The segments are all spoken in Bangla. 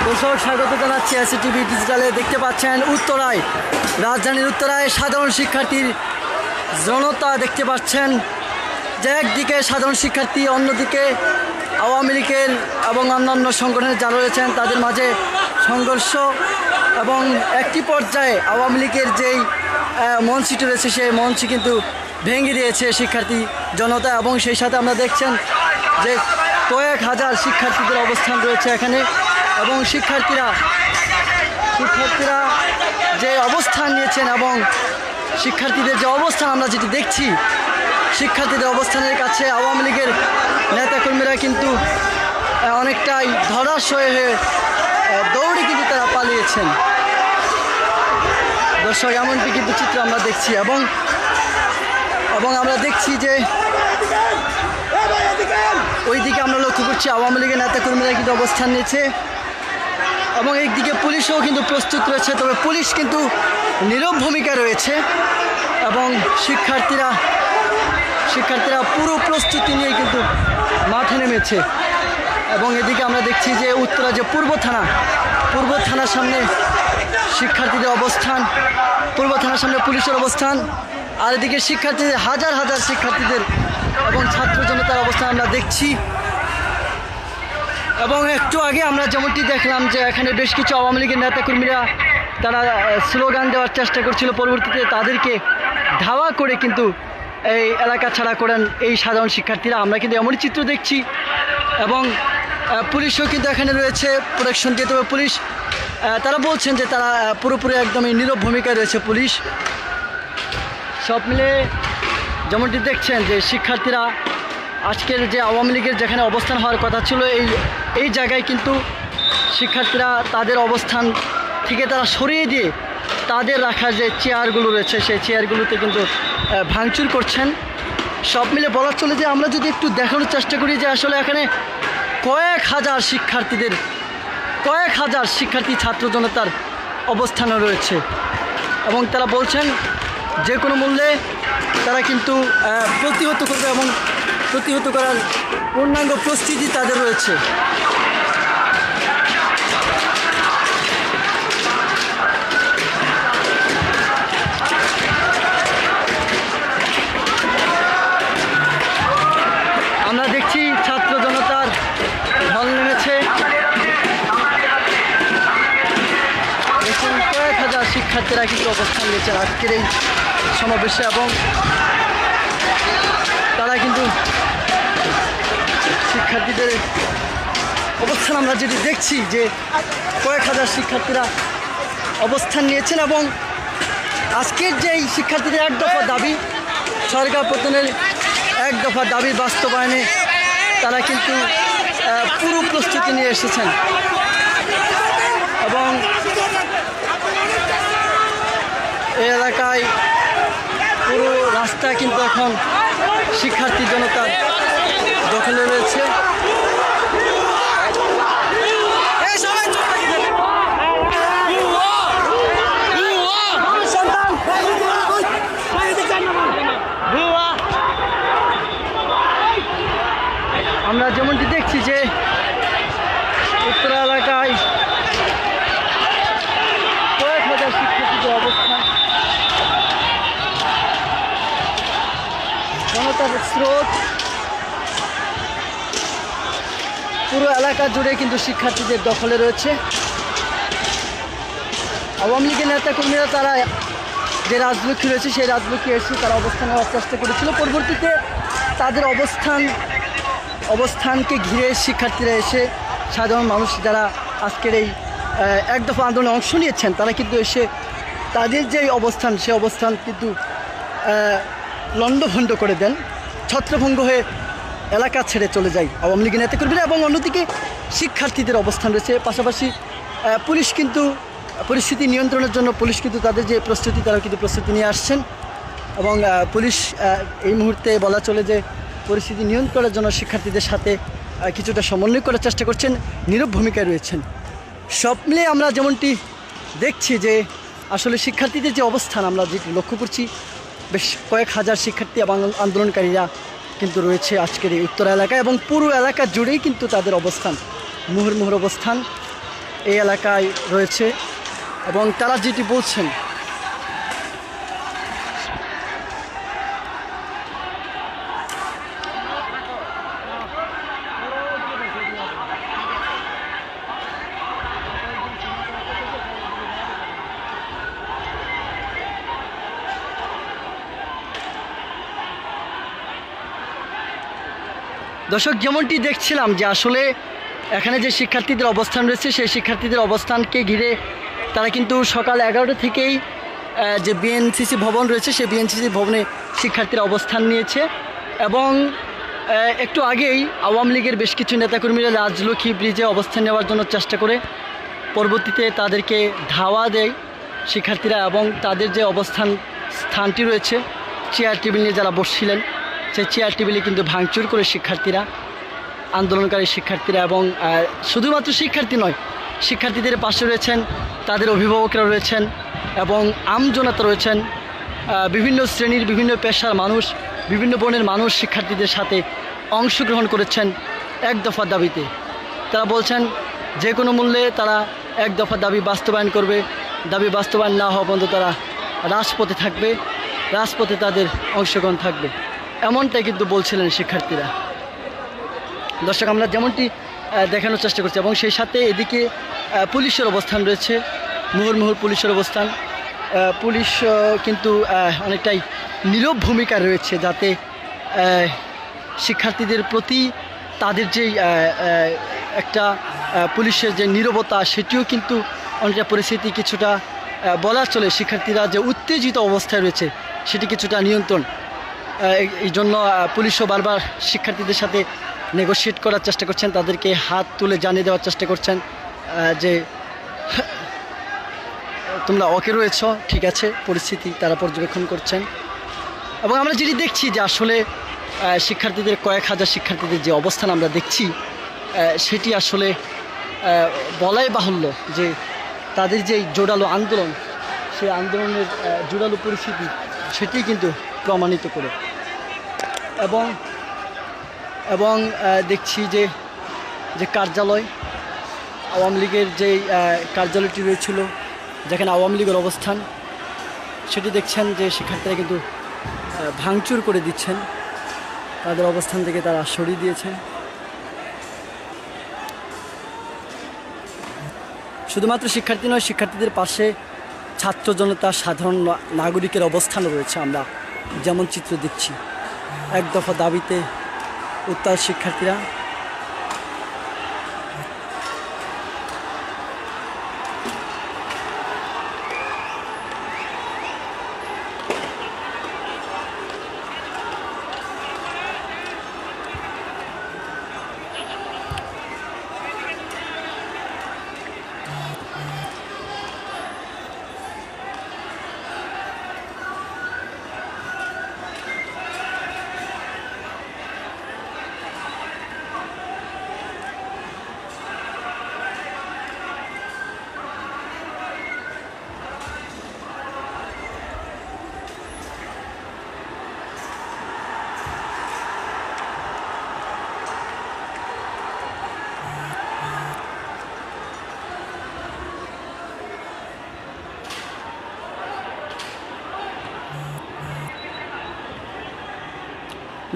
দর্শক স্বাগত জানাচ্ছি এসটিভি ডিজিটালে। দেখতে পাচ্ছেন উত্তরায়, রাজধানীর উত্তরায় সাধারণ শিক্ষার্থীর জনতা দেখতে পাচ্ছেন যে একদিকে সাধারণ শিক্ষার্থী, অন্যদিকে আওয়ামী লীগের এবং অন্যান্য সংগঠনের যারা রয়েছেন তাদের মাঝে সংঘর্ষ এবং একটি পর্যায়ে আওয়ামী লীগের যেই মঞ্চটি রয়েছে সেই মঞ্চ কিন্তু ভেঙে দিয়েছে শিক্ষার্থী জনতা এবং সেই সাথে আমরা দেখছেন যে কয়েক হাজার শিক্ষার্থীদের অবস্থান রয়েছে এখানে এবং শিক্ষার্থীরা যে অবস্থান নিয়েছেন এবং শিক্ষার্থীদের যে অবস্থান আমরা যেটি দেখছি, শিক্ষার্থীদের অবস্থানের কাছে আওয়ামী লীগের নেতাকর্মীরা কিন্তু অনেকটাই ধরাশয় হয়ে দৌড়ে কিন্তু তারা পালিয়েছেন। দর্শক এমনটি কিন্তু চিত্র আমরা দেখছি এবং আমরা দেখছি যে ওইদিকে আমরা লক্ষ্য করছি আওয়ামী লীগের নেতাকর্মীরা কিন্তু অবস্থান নিয়েছে এবং একদিকে পুলিশও কিন্তু প্রস্তুত রয়েছে, তবে পুলিশ কিন্তু নীরব ভূমিকা রয়েছে এবং শিক্ষার্থীরা পুরো প্রস্তুতি নিয়ে কিন্তু মাঠে নেমেছে। এবং এদিকে আমরা দেখছি যে উত্তরা যে পূর্ব থানার সামনে শিক্ষার্থীদের অবস্থান, পূর্ব থানার সামনে পুলিশের অবস্থান, আর এদিকে শিক্ষার্থীদের হাজার হাজার শিক্ষার্থীদের এবং ছাত্র জনতার অবস্থান আমরা দেখছি। এবং একটু আগে আমরা যেমনটি দেখলাম যে এখানে বেশ কিছু আওয়ামী লীগের নেতাকর্মীরা তারা স্লোগান দেওয়ার চেষ্টা করছিল, পরবর্তীতে তাদেরকে ধাওয়া করে কিন্তু এই এলাকা ছাড়া করেন এই সাধারণ শিক্ষার্থীরা। আমরা কিন্তু এমনই চিত্র দেখছি এবং পুলিশও কিন্তু এখানে রয়েছে প্রোটেকশন দিয়ে, তবে পুলিশ তারা বলছেন যে তারা পুরোপুরি একদমই নীরব ভূমিকায় রয়েছে পুলিশ। সব মিলে যেমনটি দেখছেন যে শিক্ষার্থীরা আজকের যে আওয়ামী লীগের যেখানে অবস্থান হওয়ার কথা ছিল এই জায়গায় কিন্তু শিক্ষার্থীরা তাদের অবস্থান থেকে তারা সরিয়ে দিয়ে তাদের রাখার যে চেয়ারগুলো রয়েছে সেই চেয়ারগুলোতে কিন্তু ভাঙচুর করছেন। সব মিলে বলা চলে যে আমরা যদি একটু দেখানোর চেষ্টা করি যে আসলে এখানে কয়েক হাজার শিক্ষার্থী ছাত্র জনতার অবস্থানও রয়েছে এবং তারা বলছেন যে কোনো মূল্যে তারা কিন্তু প্রতিহত করবে এবং প্রতিহত করার পূর্ণাঙ্গ প্রস্তুতি তাদের রয়েছে। আমরা দেখছি ছাত্র জনতার ঢল নেমেছে, কয়েক হাজার শিক্ষার্থীরা কিন্তু অবস্থান নিয়েছে আজকের এই সমাবেশে এবং তারা কিন্তু শিক্ষার্থীদের অবস্থান আমরা যেটি দেখছি যে কয়েক হাজার শিক্ষার্থীরা অবস্থান নিয়েছেন এবং আজকের যেই শিক্ষার্থীদের এক দফা দাবি, সরকার পতনের এক দফা দাবি বাস্তবায়নে তারা কিন্তু পুরো প্রস্তুতি নিয়ে এসেছেন এবং এই এলাকায় পুরো রাস্তা কিন্তু এখন শিক্ষার্থী জনতার দখলে রয়েছে। আমরা যেমনটি দেখছি যে উত্তরা এলাকায় কয়েক হাজার শিক্ষার্থীদের অবস্থান, জনতার স্রোত পুরো এলাকা জুড়ে কিন্তু শিক্ষার্থীদের দখলে রয়েছে। আওয়ামী লীগের নেতাকর্মীরা তারা যে রাজলক্ষ্মী রয়েছে সেই রাজলক্ষ্মী এসে তারা অবস্থান নেওয়ার চেষ্টা করেছিল, পরবর্তীতে তাদের অবস্থানকে ঘিরে শিক্ষার্থীরা এসে সাধারণ মানুষ যারা আজকের এই এক দফা আন্দোলনে অংশ নিয়েছেন তারা কিন্তু এসে তাদের যে অবস্থান সে অবস্থান কিন্তু লণ্ডভণ্ড করে দেন, ছত্রভঙ্গ হয়ে এলাকা ছেড়ে চলে যায় আওয়ামী লীগের নেতাকর্মীরা এবং অন্যদিকে শিক্ষার্থীদের অবস্থান রয়েছে। পাশাপাশি পুলিশ কিন্তু পরিস্থিতি নিয়ন্ত্রণের জন্য পুলিশ কিন্তু তাদের যে প্রস্তুতি তারা কিন্তু প্রস্তুতি নিয়ে আসছেন এবং পুলিশ এই মুহূর্তে বলা চলে যে পরিস্থিতি নিয়ন্ত্রণের জন্য শিক্ষার্থীদের সাথে কিছুটা সমন্বয় করার চেষ্টা করছেন, নীরব ভূমিকায় রয়েছেন। সব মিলে আমরা যেমনটি দেখছি যে আসলে শিক্ষার্থীদের যে অবস্থান আমরা যেটি লক্ষ্য করছি, বেশ কয়েক হাজার শিক্ষার্থী এবং আন্দোলনকারীরা কিন্তু রয়েছে আজকের এই উত্তরা এলাকায় এবং পুরো এলাকা জুড়েই কিন্তু তাদের অবস্থান, মুহুর্মুহুর অবস্থান এই এলাকায় রয়েছে এবং তারা যেটি বলছেন দর্শক, যেমনটি দেখছিলাম যে আসলে এখানে যে শিক্ষার্থীদের অবস্থান রয়েছে সেই শিক্ষার্থীদের অবস্থানকে ঘিরে তারা কিন্তু সকাল 11টা থেকেই যে বিএনসিসি ভবন রয়েছে সেই বিএনসিসি ভবনে শিক্ষার্থীরা অবস্থান নিয়েছে এবং একটু আগেই আওয়ামী লীগের বেশ কিছু নেতাকর্মীরা রাজলক্ষ্মী ব্রিজে অবস্থান নেওয়ার জন্য চেষ্টা করে পরবর্তীতে তাদেরকে ধাওয়া দেয় শিক্ষার্থীরা এবং তাদের যে অবস্থান স্থানটি রয়েছে চেয়ার টেবিল নিয়ে যারা বসছিলেন সেই চেয়ার টেবিলে কিন্তু ভাঙচুর করে শিক্ষার্থীরা, আন্দোলনকারী শিক্ষার্থীরা এবং শুধুমাত্র শিক্ষার্থী নয়, শিক্ষার্থীদের পাশে রয়েছেন তাদের অভিভাবকরা রয়েছেন এবং আমজনতা রয়েছেন, বিভিন্ন শ্রেণীর বিভিন্ন পেশার মানুষ, বিভিন্ন বর্ণের মানুষ শিক্ষার্থীদের সাথে অংশগ্রহণ করেছেন এক দফা দাবিতে। তারা বলছেন যে কোনো মূল্যে তারা এক দফা দাবি বাস্তবায়ন করবে, দাবি বাস্তবায়ন না হওয়া পর্যন্ত তারা রাজপথে থাকবে, রাজপথে তাদের অংশগ্রহণ থাকবে, এমনটাই কিন্তু বলছিলেন শিক্ষার্থীরা। দর্শক, আমরা যেমনটি দেখানোর চেষ্টা করছি এবং সেই সাথে এদিকে পুলিশের অবস্থান রয়েছে, মুহুর্মুহুর পুলিশের অবস্থান। পুলিশ কিন্তু অনেকটাই নীরব ভূমিকা রয়েছে যাতে শিক্ষার্থীদের প্রতি তাদের যেই একটা পুলিশের যে নীরবতা সেটিও কিন্তু অনেকটা পরিস্থিতি কিছুটা বলা চলে, শিক্ষার্থীরা যে উত্তেজিত অবস্থায় রয়েছে সেটি কিছুটা নিয়ন্ত্রণ। এই জন্য পুলিশও বারবার শিক্ষার্থীদের সাথে নেগোশিয়েট করার চেষ্টা করছেন, তাদেরকে হাত তুলে জানিয়ে দেওয়ার চেষ্টা করছেন যে তোমরা ওকে রয়েছ, ঠিক আছে, পরিস্থিতি তারা পর্যবেক্ষণ করছেন। এবং আমরা যেটি দেখছি যে আসলে শিক্ষার্থীদের কয়েক হাজার শিক্ষার্থীদের যে অবস্থান আমরা দেখছি সেটি আসলে বলাই বাহুল্য যে তাদের যেই জোরালো আন্দোলন, সেই আন্দোলনের জোরালো পরিস্থিতি সেটি কিন্তু প্রমাণিত করে। এবং দেখছি যে কার্যালয়, আওয়ামী লীগের যেই কার্যালয়টি রয়েছিল যেখানে আওয়ামী লীগের অবস্থান, সেটি দেখছেন যে শিক্ষার্থীরা কিন্তু ভাঙচুর করে দিচ্ছেন, তাদের অবস্থান থেকে তারা সরিয়ে দিয়েছেন। শুধুমাত্র শিক্ষার্থী নয়, শিক্ষার্থীদের পাশে ছাত্র জনতা, সাধারণ নাগরিকের অবস্থানও রয়েছে। আমরা যেমন চিত্র দেখছি, এক দফা দাবিতে উত্তাল শিক্ষার্থীরা।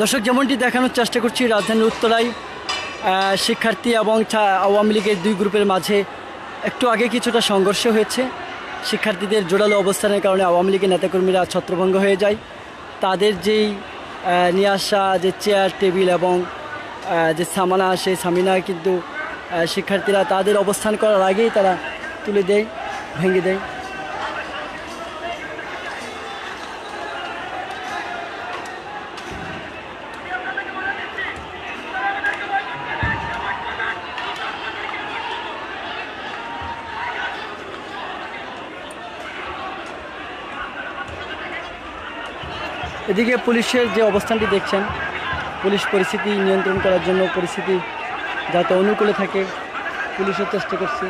দর্শক, যেমনটি দেখানোর চেষ্টা করছি, রাজধানীর উত্তরায় শিক্ষার্থী এবং আওয়ামী লীগের দুই গ্রুপের মাঝে একটু আগে কিছুটা সংঘর্ষ হয়েছে। শিক্ষার্থীদের জোরালো অবস্থানের কারণে আওয়ামী লীগের নেতাকর্মীরা ছত্রভঙ্গ হয়ে যায়। তাদের যেই নিয়ে আসা যে চেয়ার টেবিল এবং যে সামানা, সেই সামিনা কিন্তু শিক্ষার্থীরা তাদের অবস্থান করার আগেই তারা তুলে দেয়, ভেঙে দেয়। এদিকে পুলিশের যে অবস্থানটি দেখছেন, পুলিশ পরিস্থিতি নিয়ন্ত্রণ করার জন্য, পরিস্থিতি যাতে অনুকূলে থাকে পুলিশের চেষ্টা করছে।